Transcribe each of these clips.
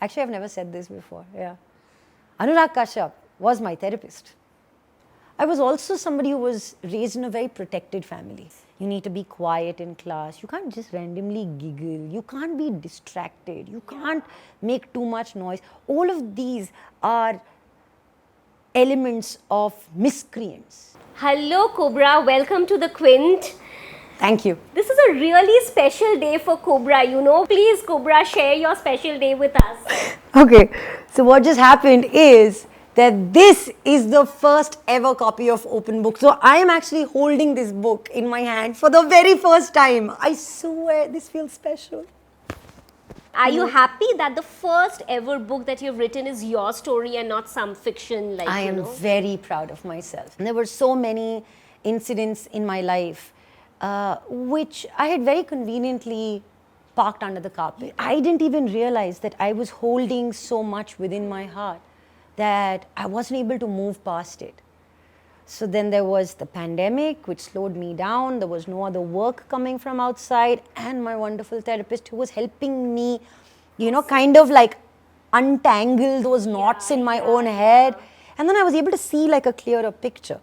Actually, I've never said this before. Yeah. Anurag Kashyap was my therapist. I was also somebody who was raised in a very protected family. You need to be quiet in class. You can't just randomly giggle. You can't be distracted. You can't make too much noise. All of these are elements of miscreants. Hello, Kubbra. Welcome to the Quint. Thank you. This is a really special day for Kubbra, you know. Please, Kubbra, share your special day with us. Okay, so what just happened is that this is the first ever copy of Open Book. So I am actually holding this book in my hand for the very first time. I swear this feels special. Are you happy that the first ever book that you've written is your story and not some fiction? I am very proud of myself. There were so many incidents in my life which I had very conveniently parked under the carpet. I didn't even realize that I was holding so much within my heart that I wasn't able to move past it. So then there was the pandemic, which slowed me down. There was no other work coming from outside, and my wonderful therapist who was helping me, you know, kind of like untangle those knots in my own head. And then I was able to see like a clearer picture.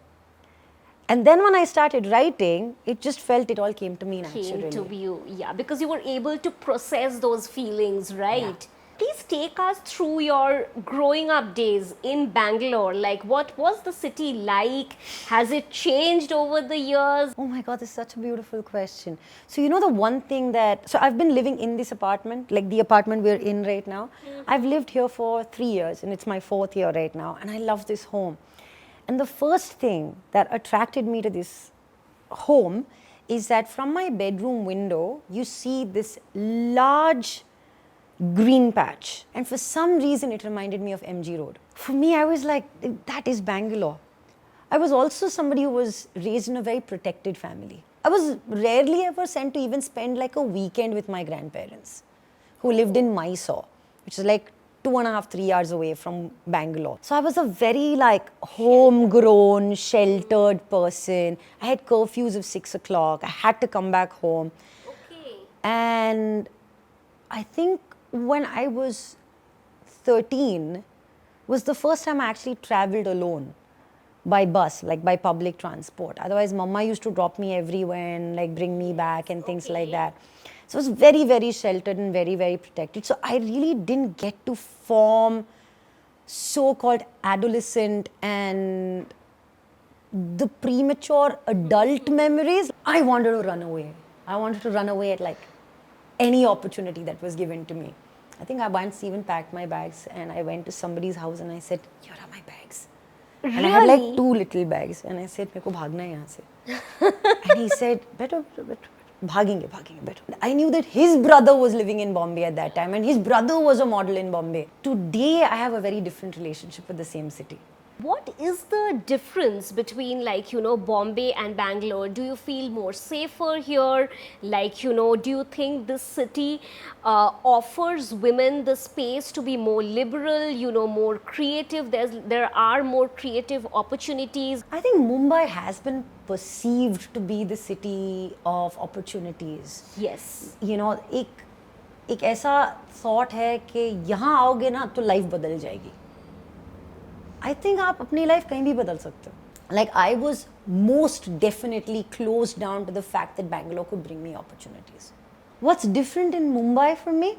And then when I started writing, it just felt it all came to me naturally. Came to you, yeah, because you were able to process those feelings, right? Yeah. Please take us through your growing up days in Bangalore. Like, what was the city like? Has it changed over the years? Oh my God, this is such a beautiful question. So you know the one thing so I've been living in this apartment, like the apartment we're in right now. I've lived here for 3 years and it's my 4th year right now, and I love this home. And the first thing that attracted me to this home is that from my bedroom window, you see this large green patch. And for some reason, it reminded me of MG Road. For me, I was like, that is Bangalore. I was also somebody who was raised in a very protected family. I was rarely ever sent to even spend like a weekend with my grandparents who lived in Mysore, which is like 2.5, 3 hours away from Bangalore. So I was a very like homegrown, sheltered person. I had curfews of 6 o'clock. I had to come back home. Okay. And I think when I was 13 was the first time I actually traveled alone by bus, like by public transport. Otherwise, Mama used to drop me everywhere and like bring me back and things like that. So it was very, very sheltered and very, very protected. So I really didn't get to form so-called adolescent and the premature adult memories. I wanted to run away. I wanted to run away at like any opportunity that was given to me. I think I once even packed my bags and I went to somebody's house and I said, "Here are my bags." Really? And I had like 2 little bags and I said, "Meko bhagna hai yahan se." And he said, "Beto, bhagenge, beto." I knew that his brother was living in Bombay at that time and his brother was a model in Bombay. Today, I have a very different relationship with the same city. What is the difference between, like, you know, Bombay and Bangalore? Do you feel more safer here? Like, you know, do you think this city offers women the space to be more liberal, you know, more creative? There are more creative opportunities. I think Mumbai has been perceived to be the city of opportunities. Yes. You know, एक ऐसा thought है कि यहाँ आओगे ना तो life बदल जाएगी. I think आप अपनी life कहीं भी बदल सकते हो. Like I was most definitely closed down to the fact that Bangalore could bring me opportunities. What's different in Mumbai for me?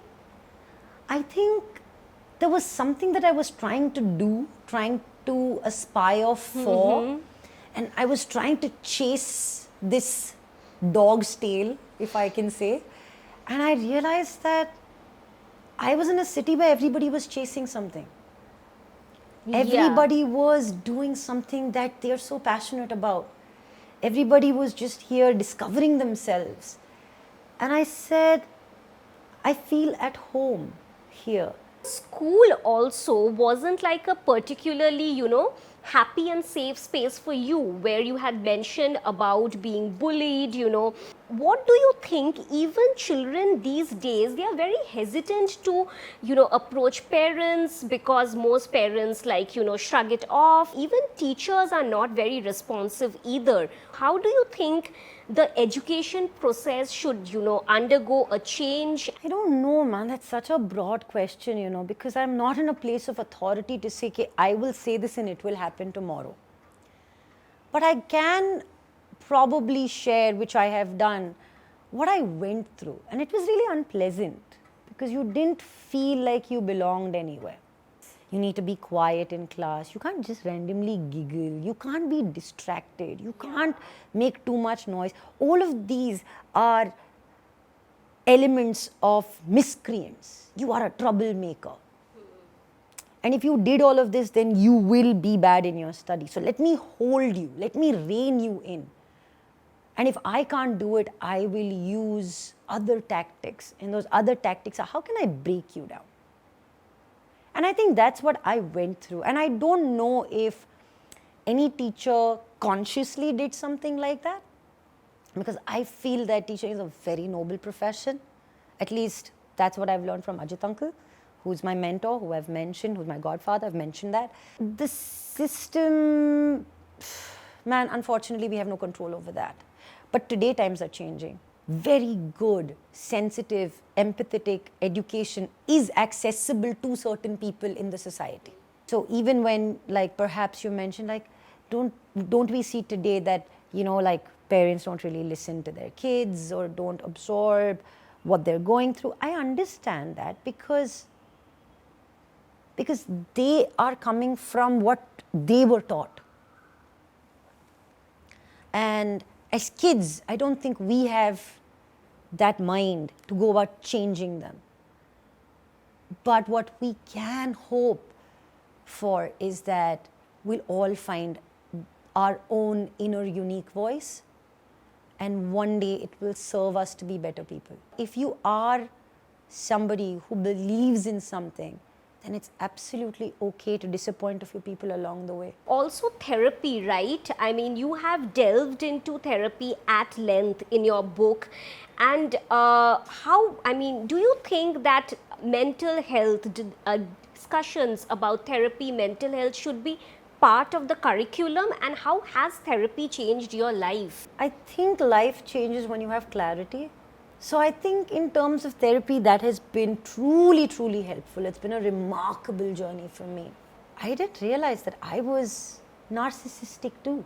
I think there was something that I was trying to do, trying to aspire for, and I was trying to chase this dog's tail, if I can say. And I realized that I was in a city where everybody was chasing something. Everybody was doing something that they're so passionate about. Everybody was just here discovering themselves. And I said, I feel at home here. School also wasn't like a particularly, you know, happy and safe space for you, where you had mentioned about being bullied, you know. what do you think? Even children these days, they are very hesitant to, approach parents, because most parents shrug it off. Even teachers are not very responsive either. How do you think the education process should, undergo a change? I don't know, man. That's such a broad question, because I'm not in a place of authority to say, okay, I will say this and it will happen tomorrow. But I can probably share, which I have done, what I went through. And it was really unpleasant because you didn't feel like you belonged anywhere. You need to be quiet in class. You can't just randomly giggle. You can't be distracted. You can't make too much noise. All of these are elements of miscreants. You are a troublemaker. And if you did all of this, then you will be bad in your study. So let me hold you. Let me rein you in. And if I can't do it, I will use other tactics. And those other tactics are, how can I break you down? And I think that's what I went through. And I don't know if any teacher consciously did something like that, because I feel that teaching is a very noble profession. At least that's what I've learned from Ajit uncle, who's my mentor, who I've mentioned, who's my godfather. I've mentioned that. The system, man, unfortunately, we have no control over that. But today times are changing. Very good, sensitive, empathetic education is accessible to certain people in the society. So even when, perhaps you mentioned, don't we see today that, parents don't really listen to their kids or don't absorb what they're going through? I understand that because they are coming from what they were taught. And as kids, I don't think we have that mind to go about changing them. But what we can hope for is that we'll all find our own inner unique voice, and one day it will serve us to be better people. If you are somebody who believes in something, then it's absolutely okay to disappoint a few people along the way. Also therapy, right? I mean, you have delved into therapy at length in your book. And do you think that mental health, discussions about therapy, mental health should be part of the curriculum? And how has therapy changed your life? I think life changes when you have clarity. So I think in terms of therapy, that has been truly, truly helpful. It's been a remarkable journey for me. I didn't realize that I was narcissistic too.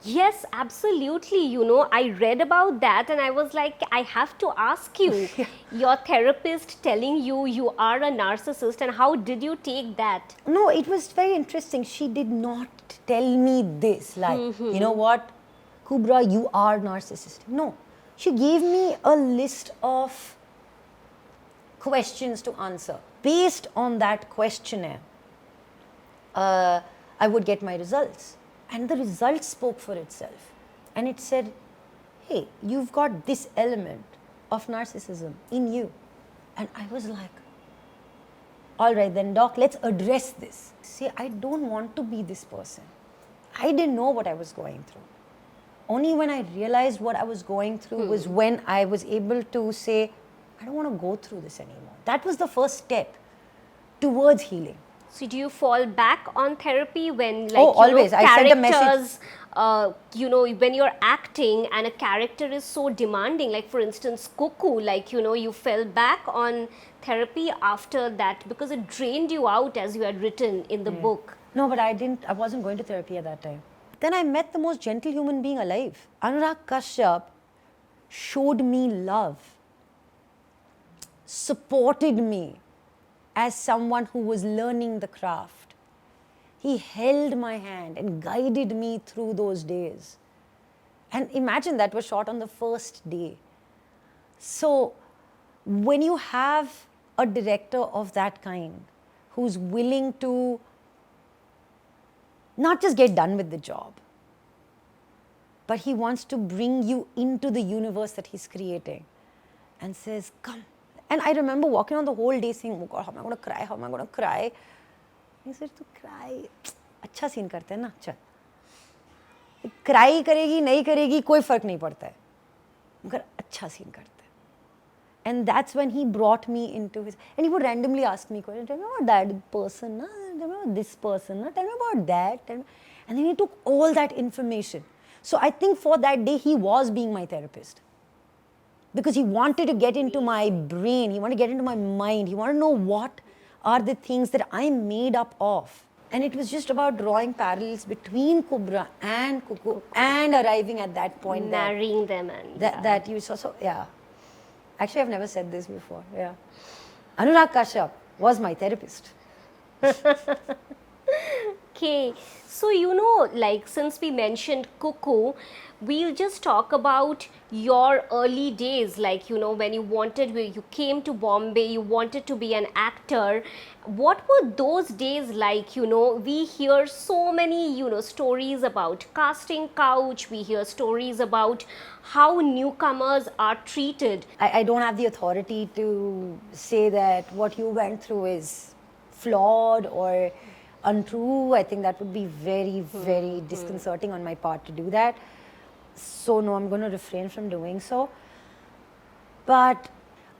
Yes, absolutely. I read about that and I was like, I have to ask you, your therapist telling you are a narcissist, and how did you take that? No, it was very interesting. She did not tell me this, you know what, Kubbra, you are narcissistic. No. She gave me a list of questions to answer. Based on that questionnaire, I would get my results. And the results spoke for itself. And it said, hey, you've got this element of narcissism in you. And I was like, all right then, doc, let's address this. See, I don't want to be this person. I didn't know what I was going through. Only when I realized what I was going through was when I was able to say, I don't want to go through this anymore. That was the first step towards healing. So do you fall back on therapy when always. I send a message. When you're acting and a character is so demanding, like for instance, Cuckoo, you fell back on therapy after that because it drained you out, as you had written in the book. No, but I wasn't going to therapy at that time. Then I met the most gentle human being alive. Anurag Kashyap showed me love, supported me as someone who was learning the craft. He held my hand and guided me through those days. And imagine that was shot on the first day. So when you have a director of that kind who's willing to not just get done with the job, but he wants to bring you into the universe that he's creating and says, come. And I remember walking on the whole day saying, oh God, how am I going to cry? How am I going to cry? He said, to cry. अच्छा scene करते हैं ना, चल. Cry करेगी, नहीं करेगी, कोई फर्क नहीं पड़ता है. मगर अच्छा सीन करते हैं. And that's when he brought me into his, and he would randomly ask me questions. Tell me about that person, na? Tell me about this person, na? Tell me about that. And then he took all that information. So I think for that day, he was being my therapist. Because he wanted to get into my brain, he wanted to get into my mind, he wanted to know what are the things that I'm made up of. And it was just about drawing parallels between Kubbra and Kuku and arriving at that point. Marrying them and That you saw. So, yeah. Actually, I've never said this before. Yeah. Anurag Kashyap was my therapist. Okay, so like since we mentioned Cuckoo, we'll just talk about your early days, like when you came to Bombay, you wanted to be an actor. What were those days like? We hear so many stories about casting couch, we hear stories about how newcomers are treated. I don't have the authority to say that what you went through is flawed or untrue. I think that would be very, very disconcerting on my part to do that. So no, I'm going to refrain from doing so. But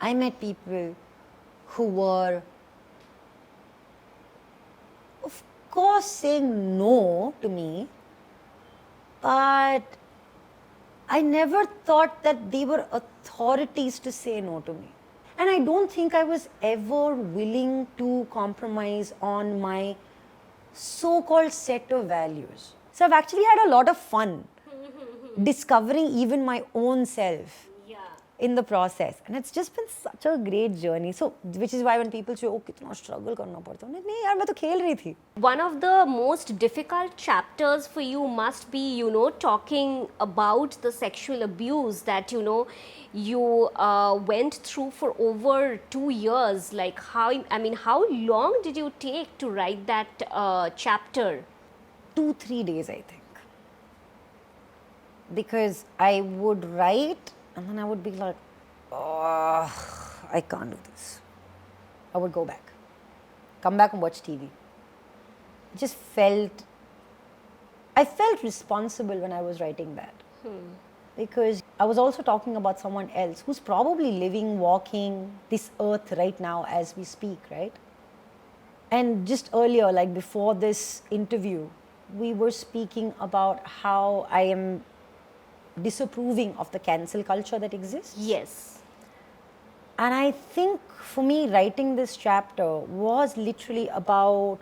I met people who were, of course, saying no to me, but I never thought that they were authorities to say no to me. And I don't think I was ever willing to compromise on my so-called set of values. So I've actually had a lot of fun discovering even my own self in the process. And it's just been such a great journey. So, which is why when people say, oh, kitna struggle karna padta hai. Nahi yaar, main to khel rahi thi. One of the most difficult chapters for you must be, talking about the sexual abuse that, you went through for over 2 years. Like how long did you take to write that chapter? 2-3 days, I think. Because I would write and then I would be like, oh, I can't do this. I would go back. Come back and watch TV. I felt responsible when I was writing that. Because I was also talking about someone else who's probably living, walking this earth right now as we speak, right? And just earlier, like before this interview, we were speaking about how I am disapproving of the cancel culture that exists. Yes. And I think for me, writing this chapter was literally about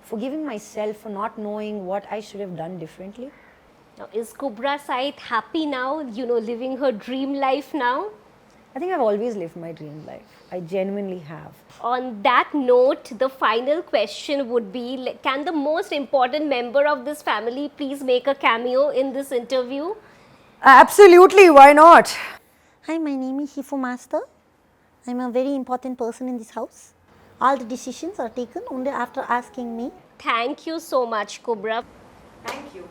forgiving myself for not knowing what I should have done differently. Now, is Kubbra Sait happy now, living her dream life now? I think I've always lived my dream life. I genuinely have. On that note, the final question would be, can the most important member of this family please make a cameo in this interview? Absolutely, why not? Hi, my name is Shifu Master. I'm a very important person in this house. All the decisions are taken only after asking me. Thank you so much, Kubbra. Thank you.